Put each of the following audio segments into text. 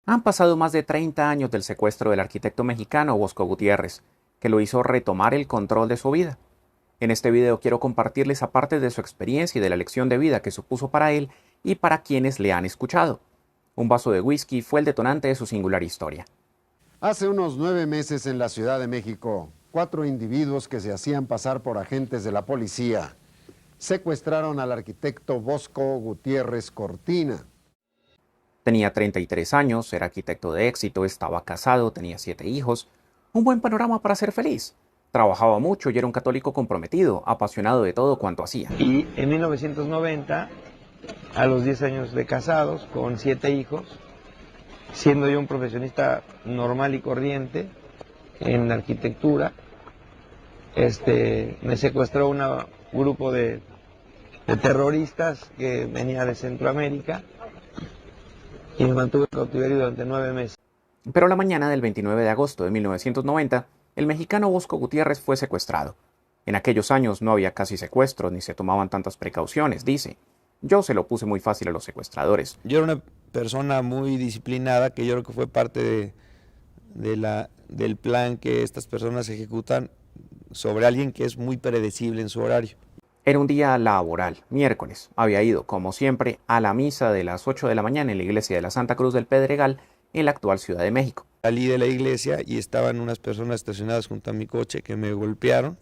Han pasado más de 30 años del secuestro del arquitecto mexicano Bosco Gutiérrez, que lo hizo retomar el control de su vida. En este video quiero compartirles aparte de su experiencia y de la lección de vida que supuso para él y para quienes le han escuchado. Un vaso de whisky fue el detonante de su singular historia. Hace unos 9 meses en la Ciudad de México, 4 individuos que se hacían pasar por agentes de la policía secuestraron al arquitecto Bosco Gutiérrez Cortina. Tenía 33 años, era arquitecto de éxito, estaba casado, tenía 7 hijos. Un buen panorama para ser feliz. Trabajaba mucho y era un católico comprometido, apasionado de todo cuanto hacía. Y en 1990, a los 10 años de casados, con 7 hijos, siendo yo un profesionista normal y corriente en arquitectura, me secuestró un grupo de terroristas que venía de Centroamérica y me mantuve en cautiverio durante 9 meses. Pero la mañana del 29 de agosto de 1990, el mexicano Bosco Gutiérrez fue secuestrado. En aquellos años no había casi secuestros ni se tomaban tantas precauciones, dice. Yo se lo puse muy fácil a los secuestradores. Yo era una persona muy disciplinada, que yo creo que fue parte del plan que estas personas ejecutan sobre alguien que es muy predecible en su horario. Era un día laboral, miércoles. Había ido, como siempre, a la misa de las 8 de la mañana en la iglesia de la Santa Cruz del Pedregal, en la actual Ciudad de México. Salí de la iglesia y estaban unas personas estacionadas junto a mi coche que me golpearon,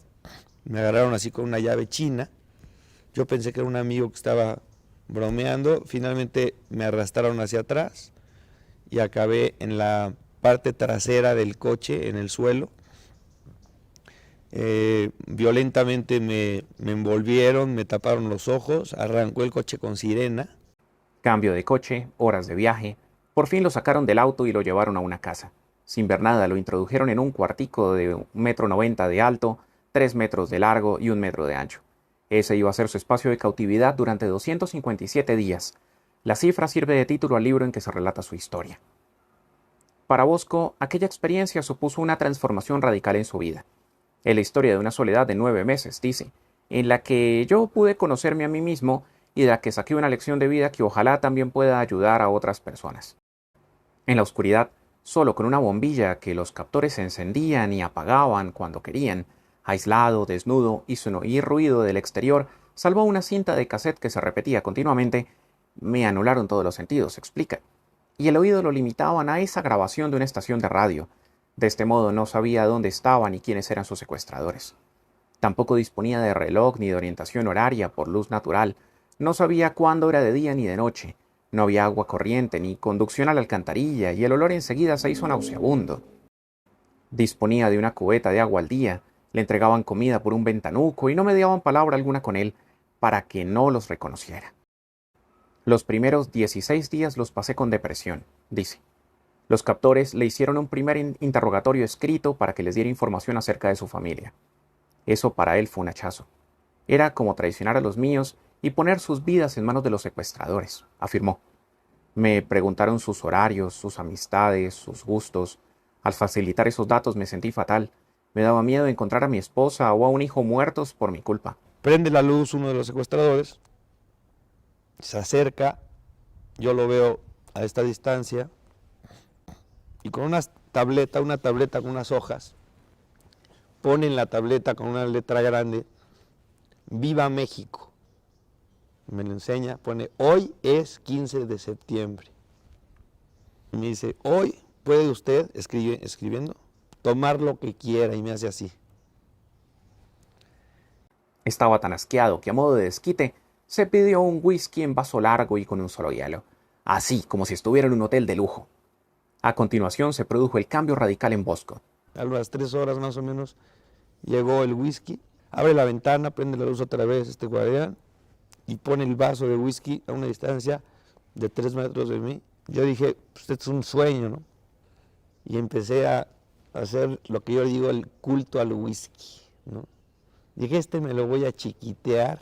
me agarraron así con una llave china. Yo pensé que era un amigo que estaba bromeando, finalmente me arrastraron hacia atrás y acabé en la parte trasera del coche, en el suelo. Violentamente me envolvieron, me taparon los ojos, arrancó el coche con sirena. Cambio de coche, horas de viaje. Por fin lo sacaron del auto y lo llevaron a una casa. Sin ver nada, lo introdujeron en un cuartico de 1,90 m de alto, 3 metros de largo y 1 metro de ancho. Ese iba a ser su espacio de cautividad durante 257 días. La cifra sirve de título al libro en que se relata su historia. Para Bosco, aquella experiencia supuso una transformación radical en su vida. Es la historia de una soledad de 9 meses, dice, en la que yo pude conocerme a mí mismo y de la que saqué una lección de vida que ojalá también pueda ayudar a otras personas. En la oscuridad, solo con una bombilla que los captores encendían y apagaban cuando querían, aislado, desnudo y sin oír ruido del exterior, salvo una cinta de cassette que se repetía continuamente, me anularon todos los sentidos, explica. Y el oído lo limitaban a esa grabación de una estación de radio. De este modo no sabía dónde estaban ni quiénes eran sus secuestradores. Tampoco disponía de reloj ni de orientación horaria por luz natural. No sabía cuándo era de día ni de noche. No había agua corriente ni conducción a la alcantarilla y el olor enseguida se hizo nauseabundo. Disponía de una cubeta de agua al día, le entregaban comida por un ventanuco y no mediaban palabra alguna con él para que no los reconociera. Los primeros 16 días los pasé con depresión, dice. Los captores le hicieron un primer interrogatorio escrito para que les diera información acerca de su familia. Eso para él fue un hachazo. Era como traicionar a los míos y poner sus vidas en manos de los secuestradores, afirmó. Me preguntaron sus horarios, sus amistades, sus gustos. Al facilitar esos datos me sentí fatal. Me daba miedo de encontrar a mi esposa o a un hijo muertos por mi culpa. Prende la luz uno de los secuestradores, se acerca, yo lo veo a esta distancia, y con una tableta con unas hojas, pone en la tableta con una letra grande, Viva México. Me lo enseña, pone, hoy es 15 de septiembre. Y me dice, hoy puede usted, escribiendo, tomar lo que quiera, y me hace así. Estaba tan asqueado que a modo de desquite, se pidió un whisky en vaso largo y con un solo hielo, así como si estuviera en un hotel de lujo. A continuación se produjo el cambio radical en Bosco. A las 3 horas más o menos llegó el whisky, abre la ventana, prende la luz otra vez este guardián y pone el vaso de whisky a una distancia de 3 metros de mí. Yo dije, pues esto es un sueño, ¿no? Y empecé a hacer lo que yo digo, el culto al whisky, ¿no? Dije, me lo voy a chiquitear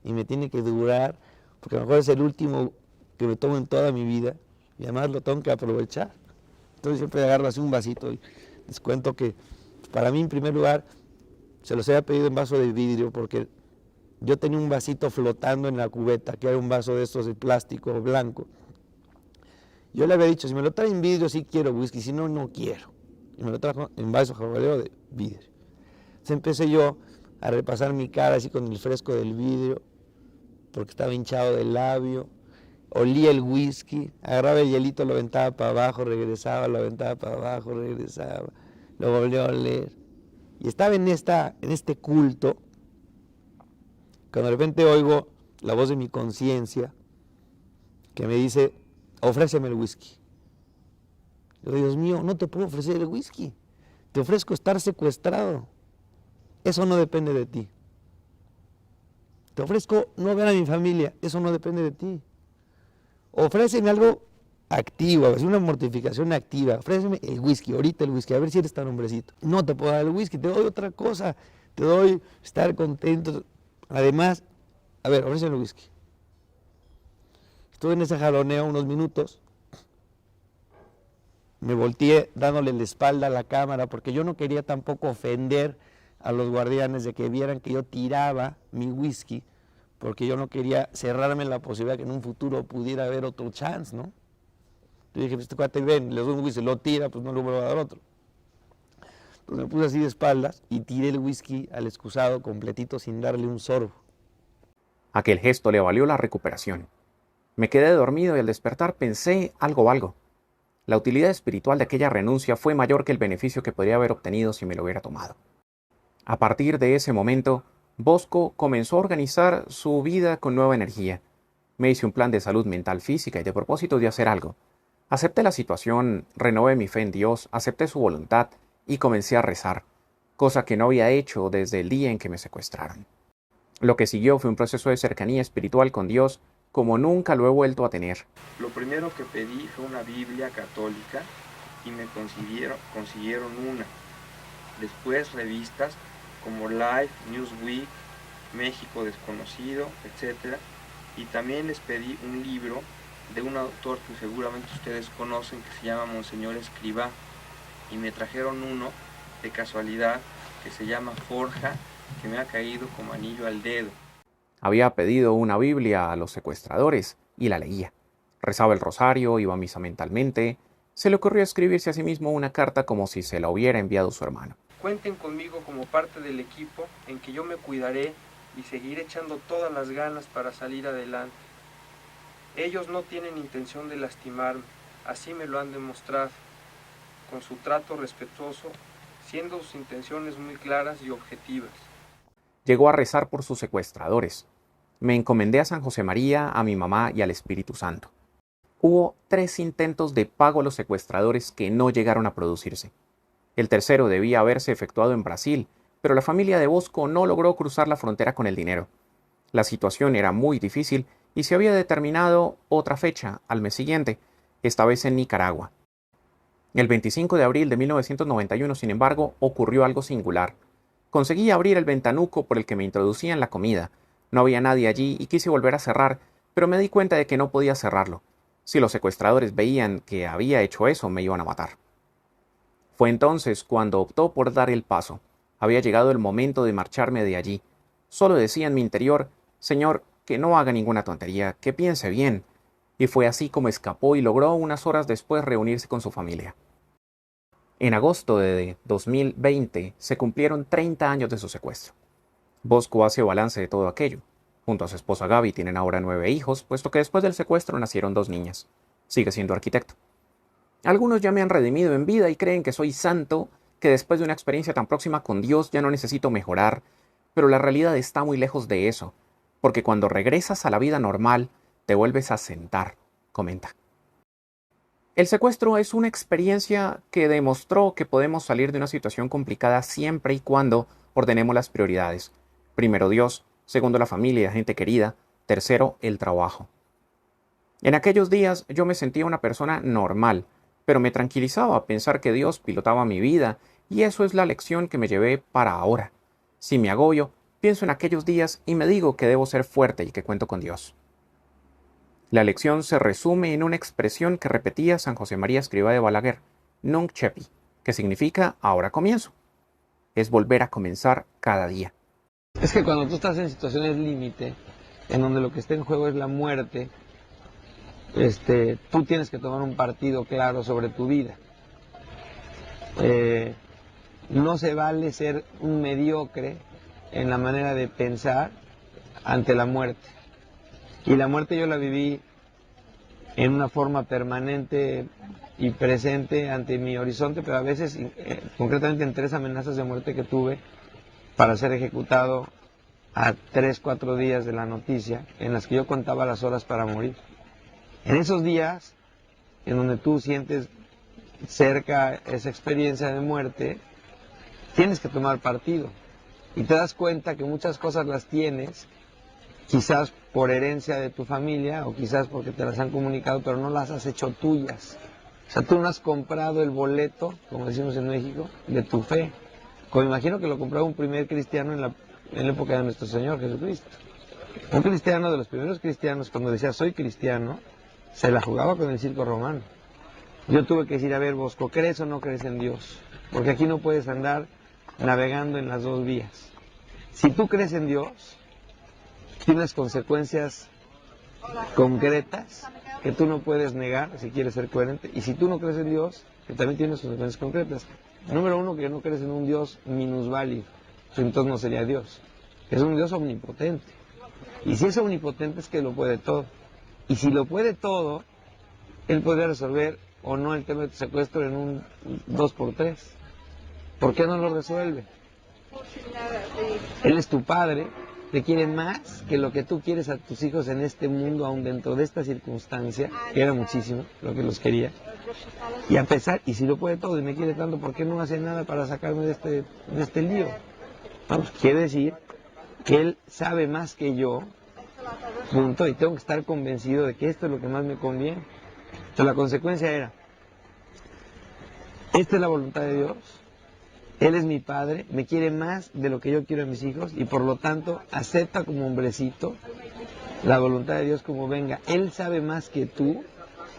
y me tiene que durar, porque a lo mejor es el último que me tomo en toda mi vida y además lo tengo que aprovechar. Entonces siempre agarro así un vasito y les cuento que para mí en primer lugar se los había pedido en vaso de vidrio porque yo tenía un vasito flotando en la cubeta, que era un vaso de estos de plástico blanco, Yo le había dicho, si me lo traen en vidrio sí quiero whisky, si no, no quiero. Y me lo trajo en vaso jabalero de vidrio. Entonces empecé yo a repasar mi cara así con el fresco del vidrio, porque estaba hinchado del labio. Olía el whisky, agarraba el hielito, lo aventaba para abajo, regresaba, lo aventaba para abajo, regresaba, lo volvió a oler. Y estaba en este culto, cuando de repente oigo la voz de mi conciencia que me dice, ofréceme el whisky. Yo digo, Dios mío, no te puedo ofrecer el whisky, te ofrezco estar secuestrado. Eso no depende de ti. Te ofrezco no ver a mi familia, eso no depende de ti. Ofréceme algo activo, a ver, una mortificación activa. Ofréceme el whisky, ahorita el whisky, a ver si eres tan hombrecito. No te puedo dar el whisky, te doy otra cosa, te doy estar contento. Además, a ver, ofréceme el whisky. Estuve en ese jaloneo unos minutos, me volteé dándole la espalda a la cámara porque yo no quería tampoco ofender a los guardianes de que vieran que yo tiraba mi whisky, porque yo no quería cerrarme la posibilidad que en un futuro pudiera haber otro chance, ¿no? Yo dije, pues este cuate ven, le doy un whisky, lo tira, pues no le vuelvo a dar otro. Entonces me puse así de espaldas y tiré el whisky al excusado completito sin darle un sorbo. Aquel gesto le valió la recuperación. Me quedé dormido y al despertar pensé algo valgo. La utilidad espiritual de aquella renuncia fue mayor que el beneficio que podría haber obtenido si me lo hubiera tomado. A partir de ese momento, Bosco comenzó a organizar su vida con nueva energía. Me hice un plan de salud mental, física y de propósito de hacer algo. Acepté la situación, renové mi fe en Dios, acepté su voluntad y comencé a rezar, cosa que no había hecho desde el día en que me secuestraron. Lo que siguió fue un proceso de cercanía espiritual con Dios como nunca lo he vuelto a tener. Lo primero que pedí fue una Biblia católica y me consiguieron una. Después revistas como Life, Newsweek, México Desconocido, etc. Y también les pedí un libro de un autor que seguramente ustedes conocen que se llama Monseñor Escrivá. Y me trajeron uno de casualidad que se llama Forja, que me ha caído como anillo al dedo. Había pedido una Biblia a los secuestradores y la leía. Rezaba el rosario, iba a misa mentalmente. Se le ocurrió escribirse a sí mismo una carta como si se la hubiera enviado su hermano. Cuenten conmigo como parte del equipo en que yo me cuidaré y seguiré echando todas las ganas para salir adelante. Ellos no tienen intención de lastimarme, así me lo han demostrado, con su trato respetuoso, siendo sus intenciones muy claras y objetivas. Llegó a rezar por sus secuestradores. Me encomendé a San José María, a mi mamá y al Espíritu Santo. Hubo 3 intentos de pago a los secuestradores que no llegaron a producirse. El tercero debía haberse efectuado en Brasil, pero la familia de Bosco no logró cruzar la frontera con el dinero. La situación era muy difícil y se había determinado otra fecha, al mes siguiente, esta vez en Nicaragua. El 25 de abril de 1991, sin embargo, ocurrió algo singular. Conseguí abrir el ventanuco por el que me introducían la comida. No había nadie allí y quise volver a cerrar, pero me di cuenta de que no podía cerrarlo. Si los secuestradores veían que había hecho eso, me iban a matar. Fue entonces cuando optó por dar el paso. Había llegado el momento de marcharme de allí. Solo decía en mi interior, Señor, que no haga ninguna tontería, que piense bien. Y fue así como escapó y logró unas horas después reunirse con su familia. En agosto de 2020 se cumplieron 30 años de su secuestro. Bosco hace balance de todo aquello. Junto a su esposa Gaby tienen ahora 9 hijos, puesto que después del secuestro nacieron 2 niñas. Sigue siendo arquitecto. Algunos ya me han redimido en vida y creen que soy santo, que después de una experiencia tan próxima con Dios ya no necesito mejorar, pero la realidad está muy lejos de eso, porque cuando regresas a la vida normal, te vuelves a sentar, comenta. El secuestro es una experiencia que demostró que podemos salir de una situación complicada siempre y cuando ordenemos las prioridades. Primero Dios, segundo la familia y la gente querida, tercero el trabajo. En aquellos días yo me sentía una persona normal, pero me tranquilizaba pensar que Dios pilotaba mi vida y eso es la lección que me llevé para ahora. Si me agobio, pienso en aquellos días y me digo que debo ser fuerte y que cuento con Dios. La lección se resume en una expresión que repetía San José María Escrivá de Balaguer, Nunc Cepi, que significa ahora comienzo. Es volver a comenzar cada día. Es que cuando tú estás en situaciones límite, en donde lo que está en juego es la muerte, tú tienes que tomar un partido claro sobre tu vida. No se vale ser un mediocre en la manera de pensar ante la muerte. Y la muerte yo la viví en una forma permanente y presente ante mi horizonte, pero a veces, concretamente en 3 amenazas de muerte que tuve para ser ejecutado a 3, 4 días de la noticia, en las que yo contaba las horas para morir. En esos días, en donde tú sientes cerca esa experiencia de muerte, tienes que tomar partido. Y te das cuenta que muchas cosas las tienes, quizás por herencia de tu familia o quizás porque te las han comunicado, pero no las has hecho tuyas. O sea, tú no has comprado el boleto, como decimos en México, de tu fe. Como imagino que lo compraba un primer cristiano en la época de nuestro Señor Jesucristo. Un cristiano de los primeros cristianos, cuando decía soy cristiano, se la jugaba con el circo romano. Yo tuve que decir, a ver, Bosco, ¿crees o no crees en Dios? Porque aquí no puedes andar navegando en las dos vías. Si tú crees en Dios, tienes consecuencias concretas que tú no puedes negar si quieres ser coherente. Y si tú no crees en Dios, que también tienes consecuencias concretas. Número uno, que no crees en un Dios minusválido. Entonces no sería Dios. Es un Dios omnipotente. Y si es omnipotente es que lo puede todo. Y si lo puede todo, Él podría resolver o no el tema de tu secuestro en un 2x3. ¿Por qué no lo resuelve? Él es tu padre, te quiere más que lo que tú quieres a tus hijos en este mundo, aun dentro de esta circunstancia, que era muchísimo lo que los quería. Y a pesar, y si lo puede todo y me quiere tanto, ¿por qué no hace nada para sacarme de este lío? Vamos, quiere decir que Él sabe más que yo, punto, y tengo que estar convencido de que esto es lo que más me conviene. Entonces la consecuencia era, esta es la voluntad de Dios, Él es mi padre, me quiere más de lo que yo quiero a mis hijos y por lo tanto acepta como hombrecito la voluntad de Dios como venga. Él sabe más que tú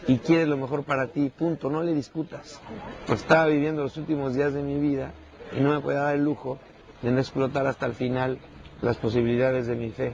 y quiere lo mejor para ti, punto, no le discutas. Pues estaba viviendo los últimos días de mi vida y no me podía dar el lujo de no explotar hasta el final las posibilidades de mi fe.